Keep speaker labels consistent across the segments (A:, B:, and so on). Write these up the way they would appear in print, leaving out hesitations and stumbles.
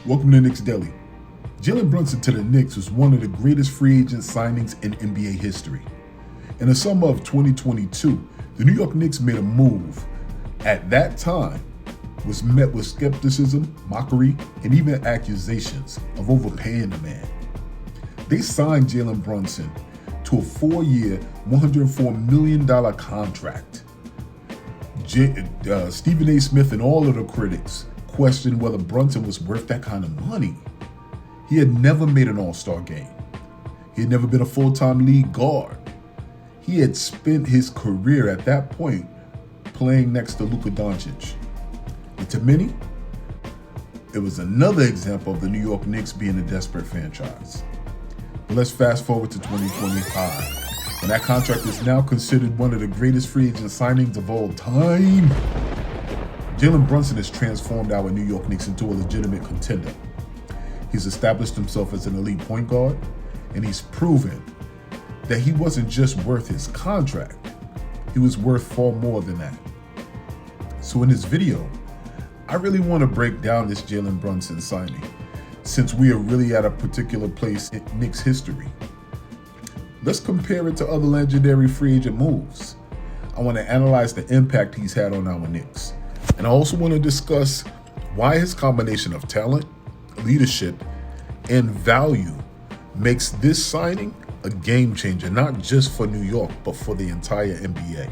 A: Welcome to Knicks Daily. Jalen Brunson to the Knicks was one of the greatest free agent signings in NBA history. In the summer of 2022, the New York Knicks made a move at that time was met with skepticism, mockery, and even accusations of overpaying the man. They signed Jalen Brunson to a 4-year, $104 million contract. Stephen A. Smith and all of the critics questioned whether Brunson was worth that kind of money. He had never made an all-star game. He had never been a full-time league guard. He had spent his career at that point playing next to Luka Doncic. And to many, it was another example of the New York Knicks being a desperate franchise. But let's fast forward to 2025, and that contract is now considered one of the greatest free agent signings of all time. Jalen Brunson has transformed our New York Knicks into a legitimate contender. He's established himself as an elite point guard, and he's proven that he wasn't just worth his contract, he was worth far more than that. So in this video, I really want to break down this Jalen Brunson signing, since we are really at a particular place in Knicks history. Let's compare it to other legendary free agent moves. I want to analyze the impact he's had on our Knicks. And I also want to discuss why his combination of talent, leadership, and value makes this signing a game changer, not just for New York, but for the entire NBA.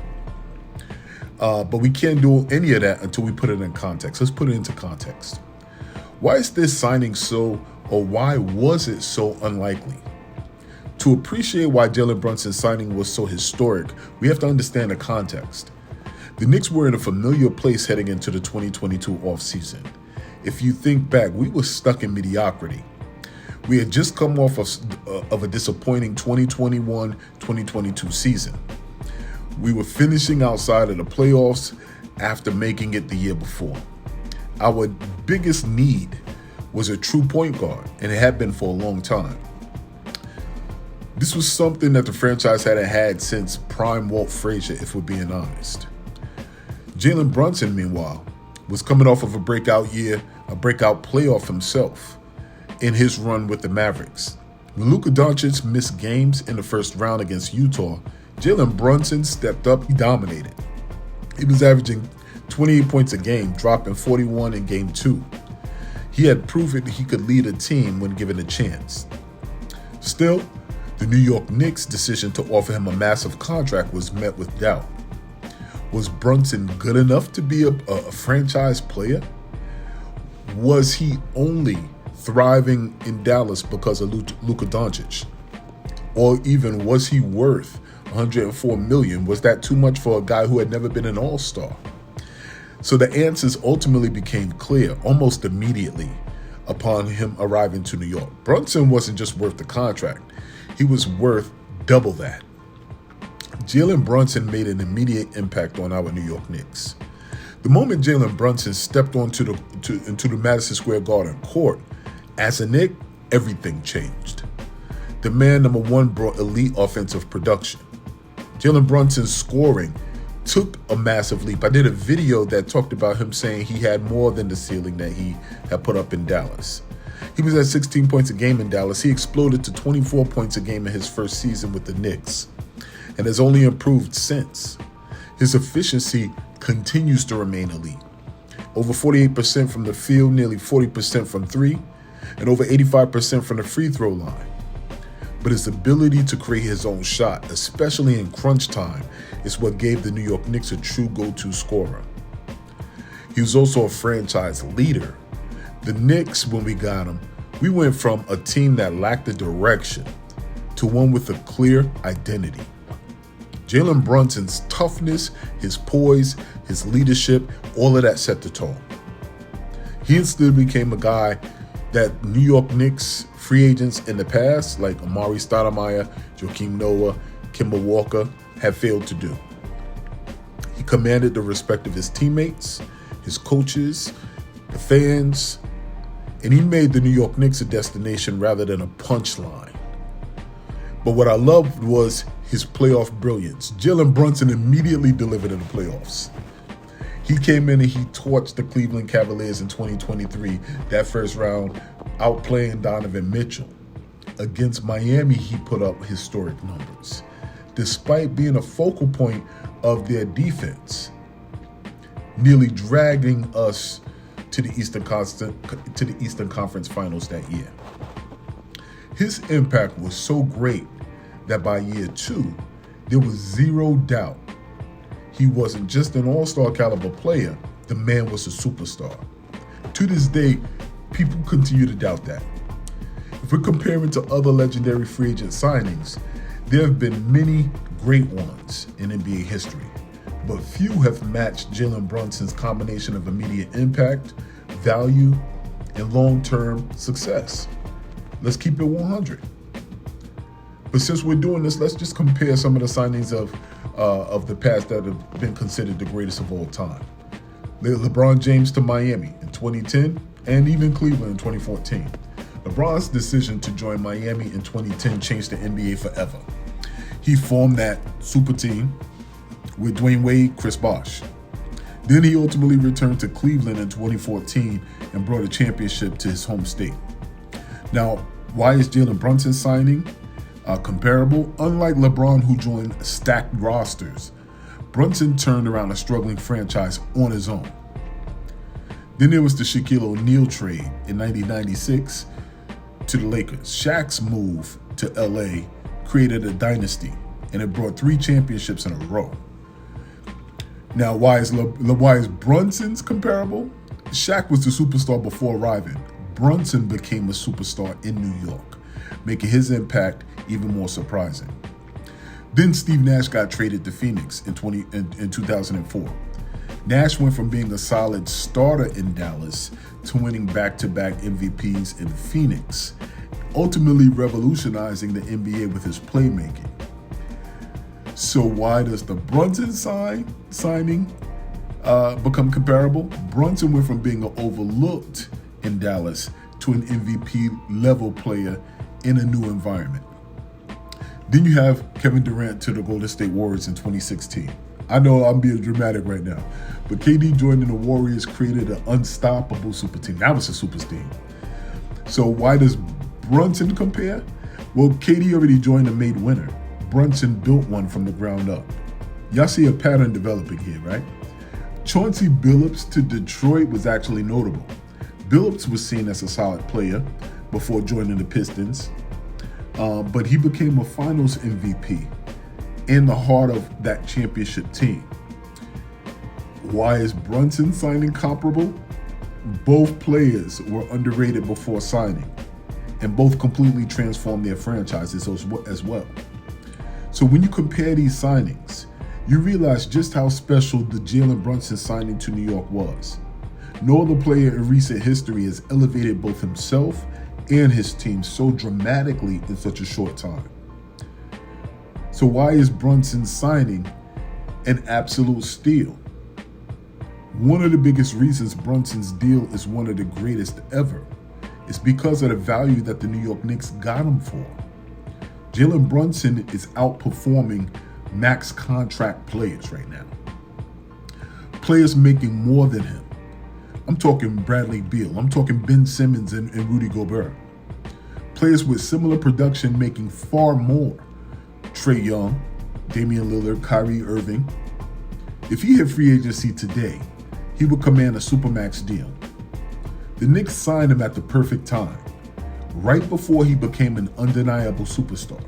A: But we can't do any of that until we put it in context. Let's put it into context. Why is this signing why was it so unlikely? To appreciate why Jalen Brunson's signing was so historic, we have to understand the context. The Knicks were in a familiar place heading into the 2022 offseason. If you think back, we were stuck in mediocrity. We had just come off of a disappointing 2021-2022 season. We were finishing outside of the playoffs after making it the year before. Our biggest need was a true point guard, and it had been for a long time. This was something that the franchise hadn't had since prime Walt Frazier, if we're being honest. Jalen Brunson, meanwhile, was coming off of a breakout year, a breakout playoff himself in his run with the Mavericks. When Luka Doncic missed games in the first round against Utah, Jalen Brunson stepped up, he dominated. He was averaging 28 points a game, dropping 41 in game 2. He had proven he could lead a team when given a chance. Still, the New York Knicks' decision to offer him a massive contract was met with doubt. Was Brunson good enough to be a franchise player? Was he only thriving in Dallas because of Luka Doncic? Or even was he worth $104 million? Was that too much for a guy who had never been an all-star? So the answers ultimately became clear almost immediately upon him arriving to New York. Brunson wasn't just worth the contract, he was worth double that. Jalen Brunson made an immediate impact on our New York Knicks. The moment Jalen Brunson stepped into the Madison Square Garden court, as a Knick, everything changed. The man, number one, brought elite offensive production. Jalen Brunson's scoring took a massive leap. I did a video that talked about him saying he had more than the ceiling that he had put up in Dallas. He was at 16 points a game in Dallas. He exploded to 24 points a game in his first season with the Knicks, and has only improved since. His efficiency continues to remain elite. Over 48% from the field, nearly 40% from three, and over 85% from the free throw line. But his ability to create his own shot, especially in crunch time, is what gave the New York Knicks a true go-to scorer. He was also a franchise leader. The Knicks, when we got him, we went from a team that lacked a direction to one with a clear identity. Jalen Brunson's toughness, his poise, his leadership, all of that set the tone. He instantly became a guy that New York Knicks free agents in the past, like Amari Stoudemire, Joakim Noah, Kemba Walker, have failed to do. He commanded the respect of his teammates, his coaches, the fans, and he made the New York Knicks a destination rather than a punchline. But what I loved was his playoff brilliance. Jalen Brunson immediately delivered in the playoffs. He came in and he torched the Cleveland Cavaliers in 2023, that first round, outplaying Donovan Mitchell. Against Miami, he put up historic numbers, despite being a focal point of their defense, nearly dragging us to the Eastern Conference Finals that year. His impact was so great that by year 2, there was zero doubt he wasn't just an all-star caliber player, the man was a superstar. To this day, people continue to doubt that. If we're comparing to other legendary free agent signings, there have been many great ones in NBA history, but few have matched Jalen Brunson's combination of immediate impact, value, and long-term success. Let's keep it 100. But since we're doing this, let's just compare some of the signings of the past that have been considered the greatest of all time. LeBron James to Miami in 2010, and even Cleveland in 2014. LeBron's decision to join Miami in 2010 changed the NBA forever. He formed that super team with Dwayne Wade, Chris Bosh. Then he ultimately returned to Cleveland in 2014 and brought a championship to his home state. Now, why is Jalen Brunson signing comparable? Unlike LeBron, who joined stacked rosters, Brunson turned around a struggling franchise on his own. Then there was the Shaquille O'Neal trade in 1996 to the Lakers. Shaq's move to LA created a dynasty, and it brought 3 championships in a row. Now, why is Brunson's comparable? Shaq was the superstar before arriving. Brunson became a superstar in New York, making his impact even more surprising. Then Steve Nash got traded to Phoenix in 2004. Nash went from being a solid starter in Dallas to winning back-to-back MVPs in Phoenix, ultimately revolutionizing the NBA with his playmaking. So why does the Brunson signing become comparable? Brunson went from being overlooked in Dallas to an MVP level player in a new environment. Then you have Kevin Durant to the Golden State Warriors in 2016. I know I'm being dramatic right now, but KD joining the Warriors created an unstoppable super team. That was a super team. So why does Brunson compare? Well, KD already joined a made winner. Brunson built one from the ground up. Y'all see a pattern developing here, right? Chauncey Billups to Detroit was actually notable. Billups was seen as a solid player before joining the Pistons, but he became a Finals MVP in the heart of that championship team. Why is Brunson signing comparable? Both players were underrated before signing, and both completely transformed their franchises as well. So when you compare these signings, you realize just how special the Jalen Brunson signing to New York was. No other player in recent history has elevated both himself and his team so dramatically in such a short time. So why is Brunson's signing an absolute steal? One of the biggest reasons Brunson's deal is one of the greatest ever is because of the value that the New York Knicks got him for. Jalen Brunson is outperforming max contract players right now. Players making more than him. I'm talking Bradley Beal. I'm talking Ben Simmons and Rudy Gobert. Players with similar production making far more. Trae Young, Damian Lillard, Kyrie Irving. If he hit free agency today, he would command a supermax deal. The Knicks signed him at the perfect time, right before he became an undeniable superstar.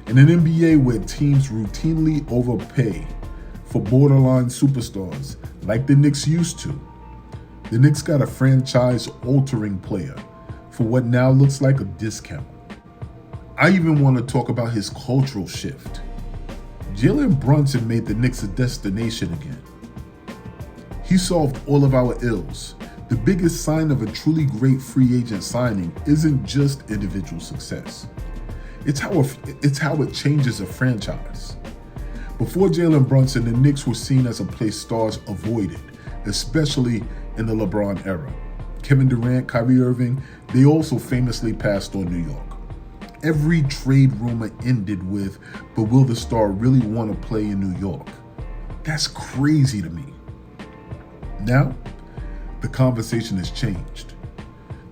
A: In an NBA where teams routinely overpay for borderline superstars like the Knicks used to, the Knicks got a franchise-altering player for what now looks like a discount. I even want to talk about his cultural shift. Jalen Brunson made the Knicks a destination again. He solved all of our ills. The biggest sign of a truly great free agent signing isn't just individual success. It's how it changes a franchise. Before Jalen Brunson, the Knicks were seen as a place stars avoided, especially in the LeBron era. Kevin Durant, Kyrie Irving, they also famously passed on New York. Every trade rumor ended with, but will the star really want to play in New York? That's crazy to me. Now, the conversation has changed.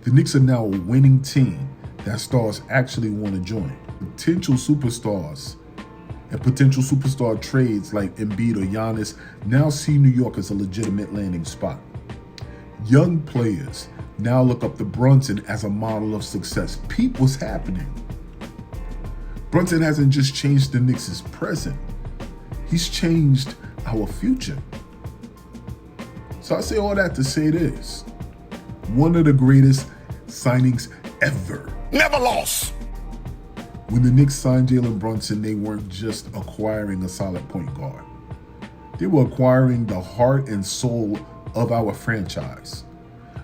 A: The Knicks are now a winning team that stars actually want to join. Potential superstars and potential superstar trades like Embiid or Giannis now see New York as a legitimate landing spot. Young players now look up to Brunson as a model of success. Peep what's happening. Brunson hasn't just changed the Knicks' present, he's changed our future. So I say all that to say this. One of the greatest signings ever.
B: Never lost.
A: When the Knicks signed Jalen Brunson, they weren't just acquiring a solid point guard. They were acquiring the heart and soul of our franchise.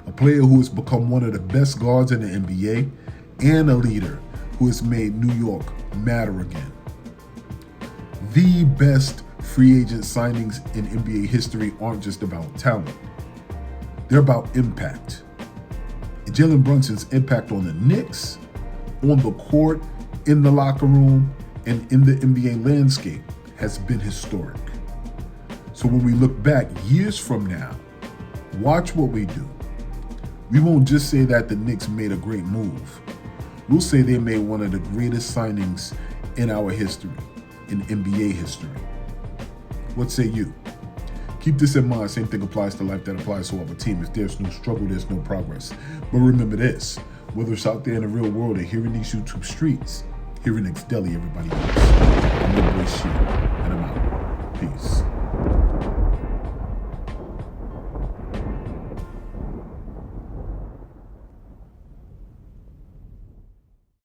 A: A player who has become one of the best guards in the NBA and a leader who has made New York matter again. The best free agent signings in NBA history aren't just about talent. They're about impact. And Jalen Brunson's impact on the Knicks, on the court, in the locker room, and in the NBA landscape has been historic. So when we look back years from now, watch what we do. We won't just say that the Knicks made a great move. We'll say they made one of the greatest signings in our history, in NBA history. What say you? Keep this in mind. Same thing applies to life that applies to our team. If there's no struggle, there's no progress. But remember this, whether it's out there in the real world or here in these YouTube streets, here in Knicks Deli, everybody else. I'm your boy Sheep, and I'm out. Peace.